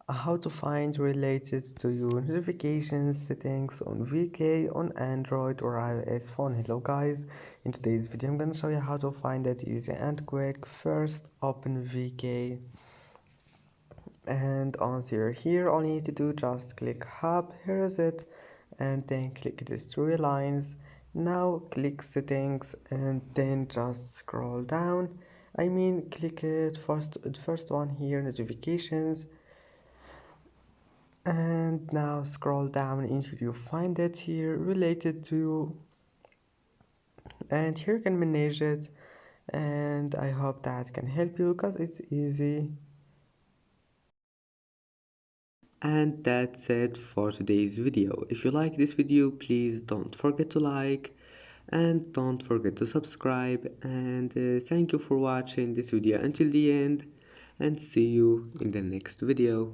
how to find related to your notifications settings on VK on Android or iOS phone. Hello guys, in today's video I'm gonna show you how to find that easy and quick. First open VK and once you're here all you need to do just click hub, here is it, and then click these three lines. Now click settings and then just scroll down. Click it first, the first one here, notifications, and now scroll down until you find it here related to, and here you can manage it. And I hope that can help you because it's easy. And that's it for today's video. If you like this video, please don't forget to like and don't forget to subscribe, and thank you for watching this video until the end, and see you in the next video.